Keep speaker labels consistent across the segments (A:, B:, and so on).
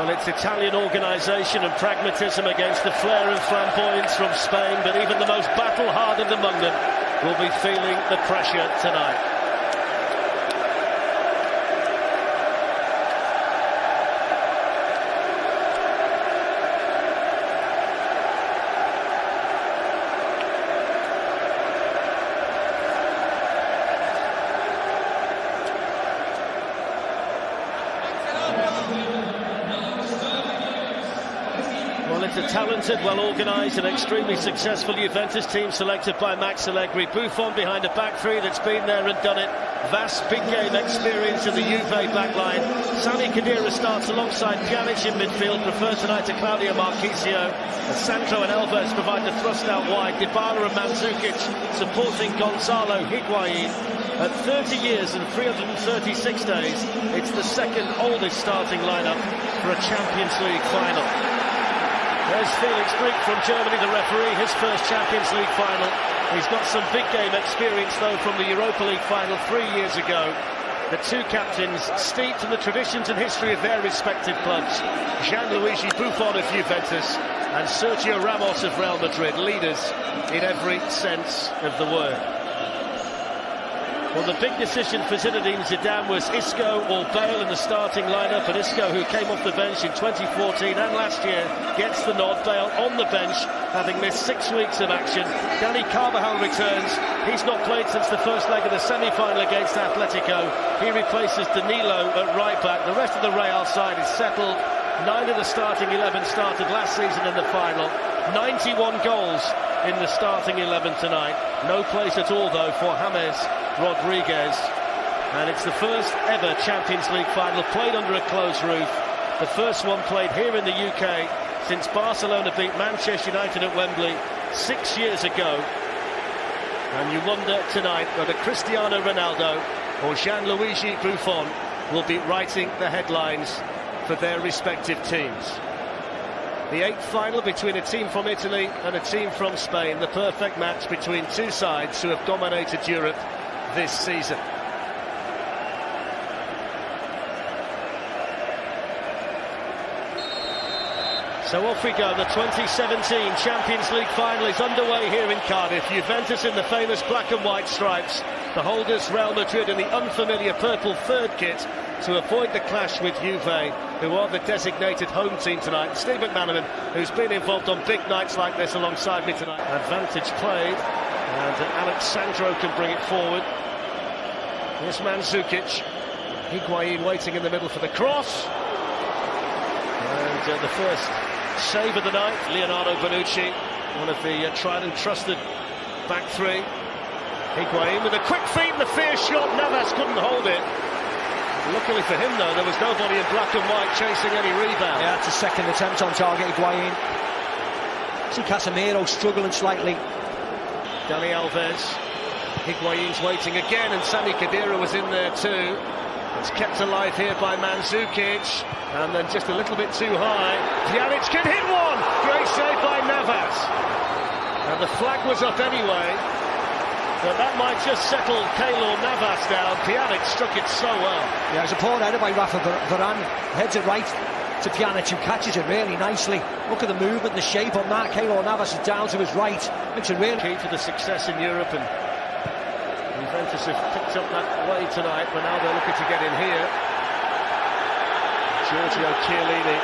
A: Well, it's Italian organisation and pragmatism against the flair and flamboyance from Spain, but even the most battle-hardened among them will be feeling the pressure tonight. Well, it's a talented, well-organised and extremely successful Juventus team selected by Max Allegri. Buffon behind a back three that's been there and done it. Vast big game experience in the Juve backline. Sami Khedira starts alongside Pjanic in midfield, preferred tonight to Claudio Marchisio. And Sandro and Alves provide the thrust out wide. Dybala and Mandzukic supporting Gonzalo Higuain. At 30 years and 336 days, it's the second oldest starting lineup for a Champions League final. There's Felix Brig from Germany, the referee, his first Champions League final. He's got some big game experience, though, from the Europa League final 3 years ago. The two captains, steeped in the traditions and history of their respective clubs. Gianluigi Buffon of Juventus and Sergio Ramos of Real Madrid, leaders in every sense of the word. Well, the big decision for Zinedine Zidane was Isco or Bale in the starting lineup, and Isco, who came off the bench in 2014 and last year, gets the nod. Bale on the bench, having missed 6 weeks of action. Dani Carvajal returns. He's not played since the first leg of the semi-final against Atletico. He replaces Danilo at right back. The rest of the Real side is settled. 9 of the starting 11 started last season in the final. 91 goals in the starting 11 tonight. No place at all, though, for James Rodriguez. And it's the first ever Champions League final played under a closed roof. The first one played here in the UK since Barcelona beat Manchester United at Wembley 6 years ago. And you wonder tonight whether Cristiano Ronaldo or Gianluigi Buffon will be writing the headlines for their respective teams. The 8th final between a team from Italy and a team from Spain. The perfect match between two sides who have dominated Europe this season. So off we go. The 2017 Champions League final is underway here in Cardiff. Juventus in the famous black and white stripes. The holders, Real Madrid, in the unfamiliar purple third kit to avoid the clash with Juve, who are the designated home team tonight. Steve McManaman, who's been involved on big nights like this alongside me tonight. Advantage played, and Alex Sandro can bring it forward. Here's Mandzukic. Higuain waiting in the middle for the cross. And the first save of the night, Leonardo Bonucci, one of the tried and trusted back three. Higuain with a quick feed and the fierce shot. Navas couldn't hold it. Luckily for him, though, there was nobody in black and white chasing any rebound.
B: Yeah, that's a second attempt on target, Higuain. See Casemiro struggling slightly.
A: Dani Alves. Higuain's waiting again, and Sami Khedira was in there too. It's kept alive here by Mandzukic, and then just a little bit too high. Pjanic can hit one! Great save by Navas. And the flag was up anyway. But that might just settle Keylor Navas down. Pjanic struck it so well.
B: Yeah, it's a poor header by Rafa Varane. Heads it right to Pjanic, who catches it really nicely. Look at the movement, the shape on that. Keylor Navas is down to his right. Makes it really
A: key to the success in Europe, and Juventus have picked up that way tonight. Ronaldo looking to get in here. Giorgio Chiellini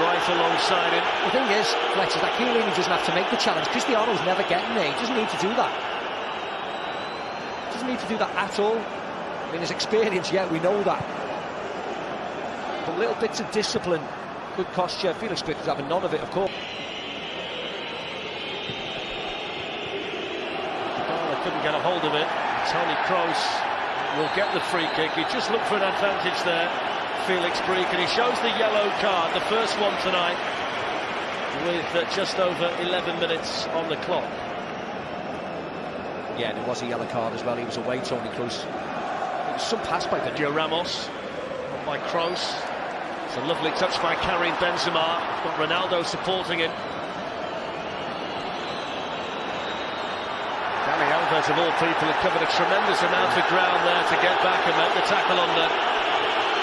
A: right alongside him.
B: The thing is, Fletcher, that Chiellini doesn't have to make the challenge. Cristiano's never getting there. He doesn't need to do that. Doesn't need to do that at all. I mean, his experience, yeah, we know that. But little bits of discipline could cost you. Felix Brig is having none of it, of course.
A: Dybala couldn't get a hold of it. Toni Kroos will get the free kick. He just looked for an advantage there, Felix Brig, and he shows the yellow card, the first one tonight, with just over 11 minutes on the clock.
B: Yeah, there was a yellow card as well. He was away, Toni Kroos. It was some pass by
A: Sergio Ramos, not by Kroos. It's a lovely touch by Karim Benzema. Got Ronaldo supporting him. Dani Alves, of all people, had covered a tremendous amount of ground there to get back and make the tackle on the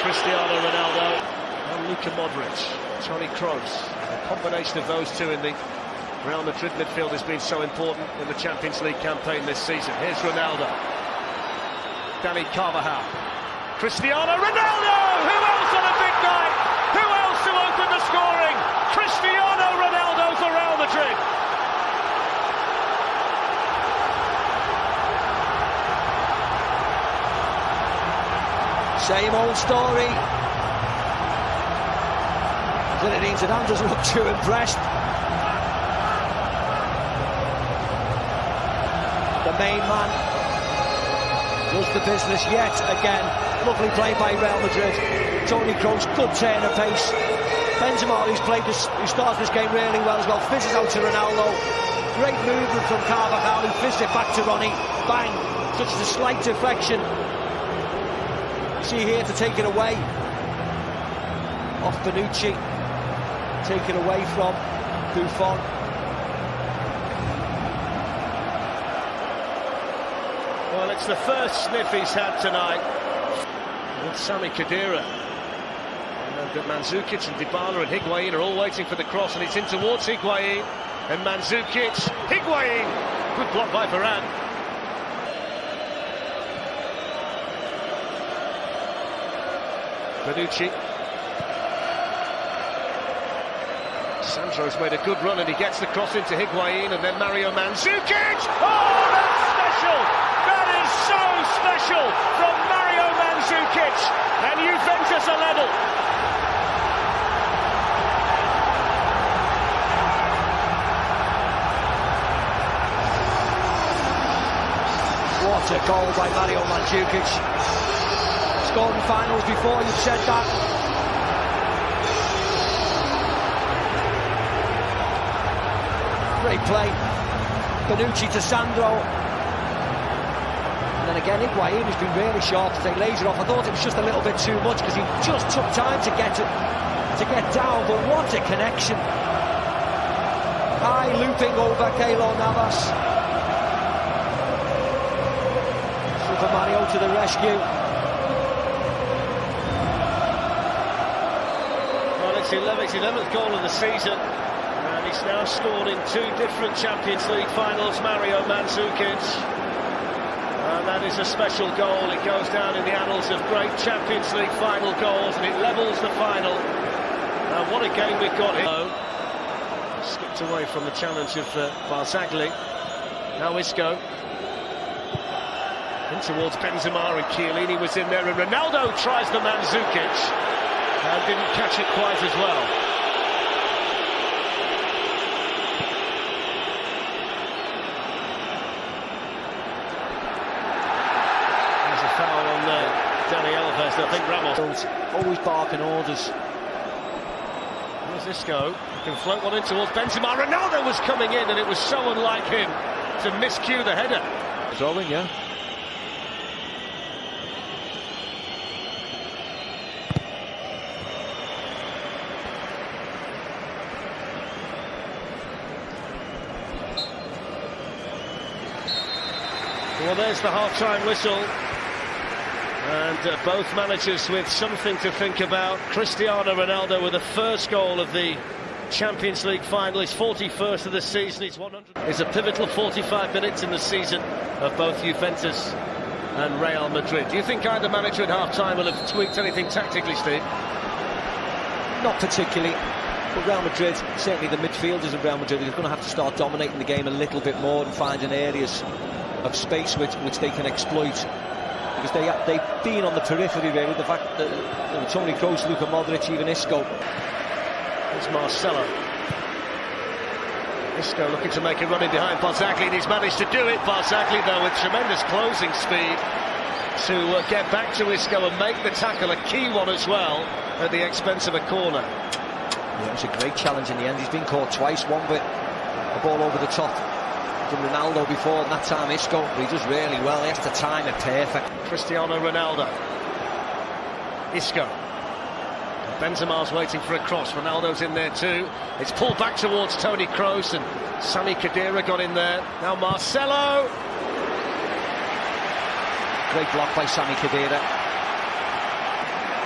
A: Cristiano Ronaldo. And Luka Modric. Toni Kroos. The combination of those two in the Real Madrid midfield has been so important in the Champions League campaign this season. Here's Ronaldo. Dani Carvajal. Cristiano Ronaldo! Who else on a big night? Who else to open the scoring? Cristiano Ronaldo for Real Madrid.
B: Same old story. Zinedine Zidane doesn't look too impressed. The main man does the business yet again. Lovely play by Real Madrid. Toni Kroos, good turn of pace. Benzema, who starts this game really well as well, fizzes out to Ronaldo. Great movement from Carvajal, who fizzed it back to Ronnie. Bang! Such a slight deflection. See here to take it away. Off Bonucci. Taken away from Buffon.
A: Well, it's the first sniff he's had tonight with Sami Khedira. And Mandzukic and Dybala and Higuain are all waiting for the cross, and it's in towards Higuain. And Mandzukic, Higuain! Good block by Varane. Bonucci. Sandro's made a good run and he gets the cross into Higuain, and then Mario Mandzukic! Oh, that's special! That is so special from Mario Mandzukic, and Juventus are level.
B: What a goal by Mario Mandzukic. Scored in finals before, you've said that. Great play. Bonucci to Sandro. And then again, Higuain has been really sharp to take laser off. I thought it was just a little bit too much because he just took time to get down, but what a connection. High looping over Keylor Navas. Super Mario to the rescue.
A: Well, it's his 11th goal of the season. And he's now scored in 2 different Champions League finals, Mario Mandzukic. And that is a special goal. It goes down in the annals of great Champions League final goals, and it levels the final. And what a game we've got here. Skipped away from the challenge of Barzagli. Now Isco. In towards Benzema, and Chiellini was in there, and Ronaldo tries the Mandzukic and didn't catch it quite as well. There's a foul on Dani Alves, I think Ramos.
B: Always barking orders.
A: There's Isco, he can float one in towards Benzema. Ronaldo was coming in, and it was so unlike him to miscue the header.
B: It's rolling, yeah.
A: Well, there's the half-time whistle, and both managers with something to think about. Cristiano Ronaldo with the first goal of the Champions League final, his 41st of the season. He's 100. It's a pivotal 45 minutes in the season of both Juventus and Real Madrid. Do you think either manager at half-time will have tweaked anything tactically, Steve?
B: Not particularly. But Real Madrid, certainly the midfielders of Real Madrid, are going to have to start dominating the game a little bit more and finding areas of space which they can exploit, because they've been on the periphery really. The fact that Toni Kroos, Luka Modric, even Isco.
A: It's Marcelo. Isco looking to make a run in behind Barzagli, and he's managed to do it. Barzagli, though, with tremendous closing speed to get back to Isco and make the tackle, a key one as well, at the expense of a corner.
B: Yeah, it was a great challenge in the end. He's been caught twice, one with a ball over the top from Ronaldo before, and that time Isco, but he does really well. He has to time it perfect.
A: Cristiano Ronaldo. Isco. Benzema's waiting for a cross. Ronaldo's in there too. It's pulled back towards Toni Kroos, and Sami Khedira got in there. Now Marcelo.
B: Great block by Sami Khedira.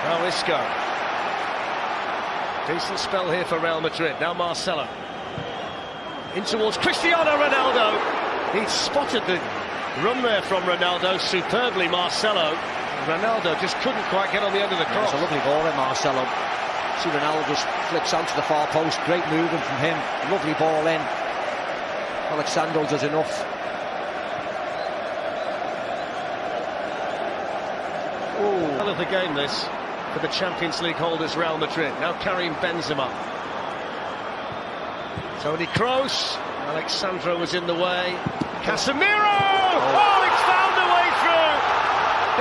A: Now Isco. Decent spell here for Real Madrid. Now Marcelo. In towards Cristiano Ronaldo. He spotted the run there from Ronaldo superbly, Marcelo. Ronaldo just couldn't quite get on the end of the cross.
B: It's a lovely ball in Marcelo. See Ronaldo just flips out to the far post. Great movement from him. Lovely ball in. Alexandro does enough.
A: Well of the game this for the Champions League holders Real Madrid. Now Karim Benzema. Toni Kroos. Alexandro was in the way. Casemiro! Oh, it's found a way through.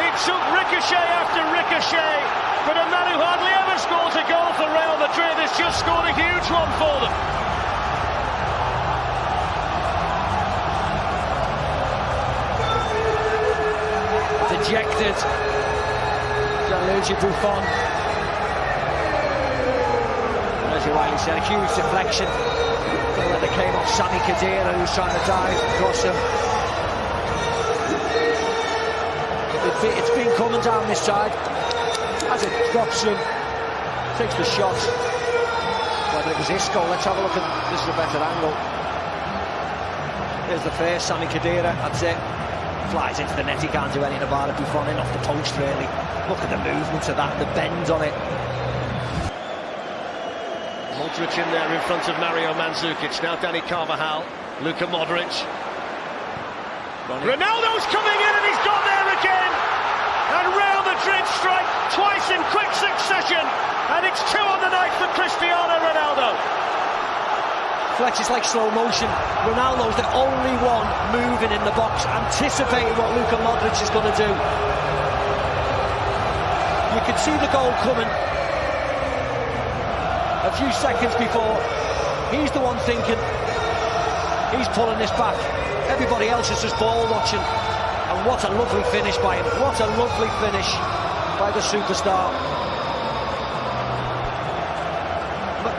A: It took ricochet after ricochet, but a man who hardly ever scores a goal for Real Madrid has just scored a huge one for them.
B: Dejected. Gianluigi Buffon. As you rightly said, a huge deflection. When it came off Sami Khedira, who was trying to dive across him. It's been coming down this side. As it drops him, takes the shot. Whether it was Isco, let's have a look at this is a better angle. There's the first, Sami Khedira, that's it. Flies into the net, he can't do anything about it. Buffon in off the post, really. Look at the movement of that, the bend on it.
A: Modric in there in front of Mario Mandzukic. Now Dani Carvajal, Luka Modric. Ronaldo's coming in and he's got there again. And Real Madrid strike twice in quick succession. And it's 2 on the night for Cristiano Ronaldo.
B: Fletcher's like slow motion. Ronaldo's the only one moving in the box, anticipating what Luka Modric is going to do. You can see the goal coming. A few seconds before, he's the one thinking, he's pulling this back. Everybody else is just ball watching. And what a lovely finish by him. What a lovely finish by the superstar.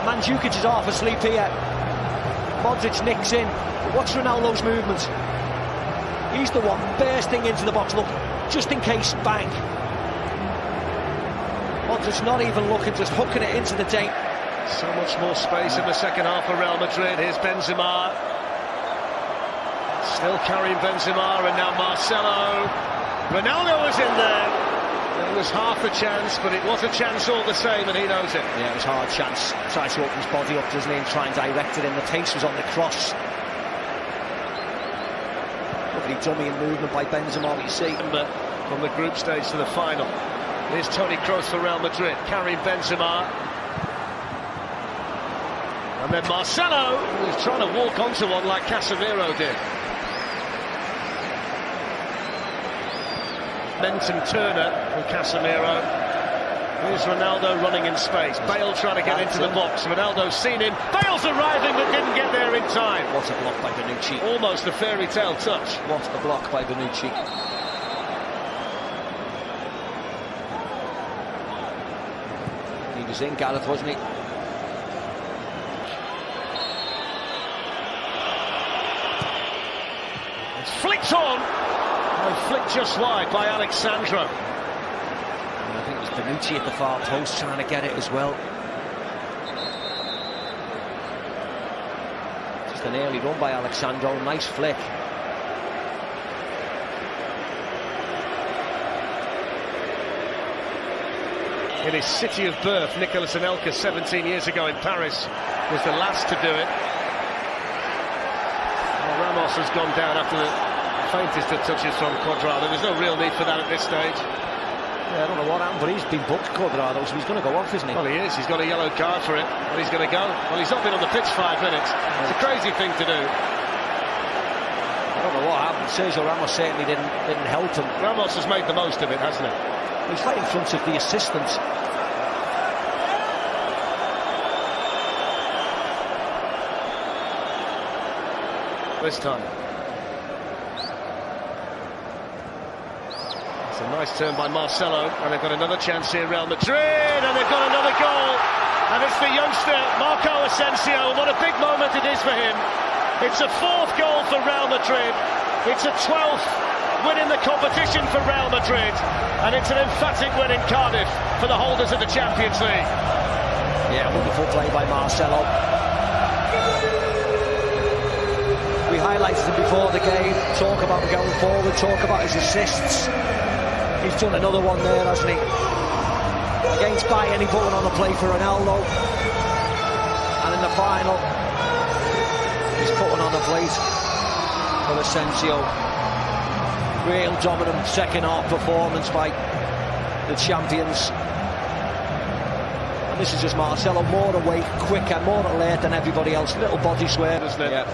B: Mandzukic is half asleep here. Modric nicks in. Watch Ronaldo's movement. He's the one bursting into the box. Look, just in case, bang. Modric not even looking, just hooking it into the date.
A: So much more space in the second half for Real Madrid. Here's Benzema. Still Karim Benzema and now Marcelo. Ronaldo was in there. It was half a chance, but it was a chance all the same, and he knows it.
B: Yeah, it was a hard chance. Tries to open his body up, doesn't he, and try and direct it in. The pace was on the cross. Lovely dummy and movement by Benzema, you see.
A: From the group stage to the final. Here's Toni Kroos for Real Madrid. Karim Benzema. And then Marcelo, who's trying to walk onto one like Casemiro did. Momentum Turner from Casemiro. Here's Ronaldo running in space. Bale trying to get into the box. Ronaldo's seen him. Bale's arriving but didn't get there in time.
B: What a block by Bonucci.
A: Almost a fairy tale touch.
B: What a block by Bonucci. He was in, Gareth, wasn't he?
A: It's flicked on. And flicked just wide by Alexandro.
B: I think it was Bonucci at the far post trying to get it as well. Just an early run by Alexandro, nice flick.
A: In his city of birth, Nicolas Anelka 17 years ago in Paris was the last to do it. Well, Ramos has gone down after the faintest of touches from Cuadrado. There's no real need for that at this stage.
B: Yeah, I don't know what happened, but he's been booked, Cuadrado, so he's going to go off, isn't he?
A: Well, he is. He's got a yellow card for it. Well, he's going to go. Well, he's not been on the pitch 5 minutes. It's a crazy thing to do.
B: I don't know what happened. Sergio Ramos certainly didn't help him.
A: Ramos has made the most of it, hasn't he?
B: He's right in front of the assistant.
A: This time. It's a nice turn by Marcelo, and they've got another chance here, Real Madrid, and they've got another goal. And it's the youngster, Marco Asensio, and what a big moment it is for him. It's a 4th goal for Real Madrid. It's a 12th win in the competition for Real Madrid, and it's an emphatic win in Cardiff for the holders of the Champions League.
B: Yeah, wonderful play by Marcelo. We highlighted him before the game, talk about him going forward, talk about his assists. He's done another one there, hasn't he? Against Bayern, he put one on the play for Ronaldo. And in the final, he's put one on the plate for Asensio. Real dominant second half performance by the champions. And this is just Marcelo, more awake, quicker, more alert than everybody else. Little body swear, isn't it?
A: Yeah.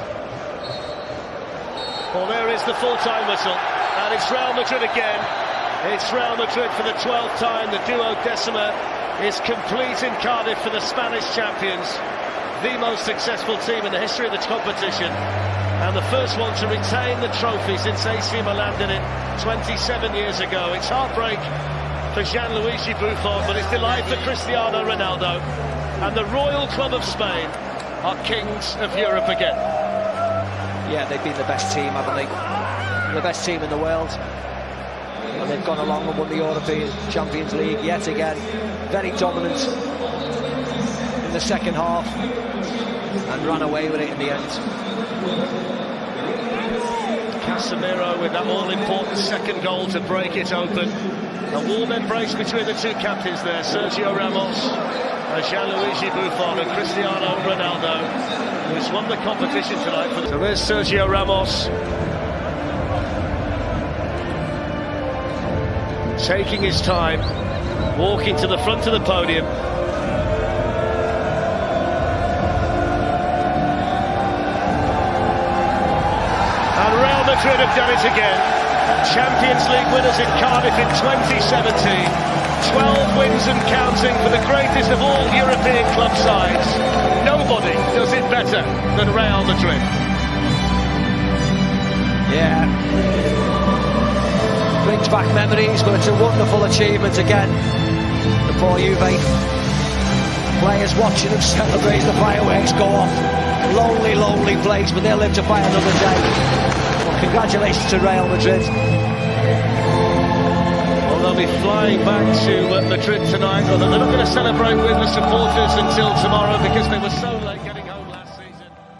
A: Well, there is the full-time whistle, and it's Real Madrid again. It's Real Madrid for the 12th time. The duodecima is complete in Cardiff for the Spanish champions. The most successful team in the history of the competition. And the first one to retain the trophy since AC Milan did it 27 years ago. It's heartbreak for Gianluigi Buffon, but it's delight for Cristiano Ronaldo. And the Royal Club of Spain are kings of Europe again.
B: Yeah, they've been the best team, haven't they? The best team in the world. And they've gone along and won the European Champions League yet again. Very dominant in the second half and ran away with it in the end.
A: Casemiro with that all-important second goal to break it open. A warm embrace between the two captains there, Sergio Ramos and Gianluigi Buffon, and Cristiano Ronaldo, who's won the competition tonight. So there's Sergio Ramos, taking his time, walking to the front of the podium. And Real Madrid have done it again. Champions League winners in Cardiff in 2017. 12 wins and counting for the greatest of all European club sides. Nobody does it better than Real Madrid.
B: Yeah. Brings back memories, but it's a wonderful achievement again. The poor Juve players watching them celebrate, the fireworks go off. Lonely, lonely place, but they'll live to fight another day. Well, congratulations to Real Madrid.
A: Well, they'll be flying back to Madrid tonight, although they're not going to celebrate with the supporters until tomorrow because they were so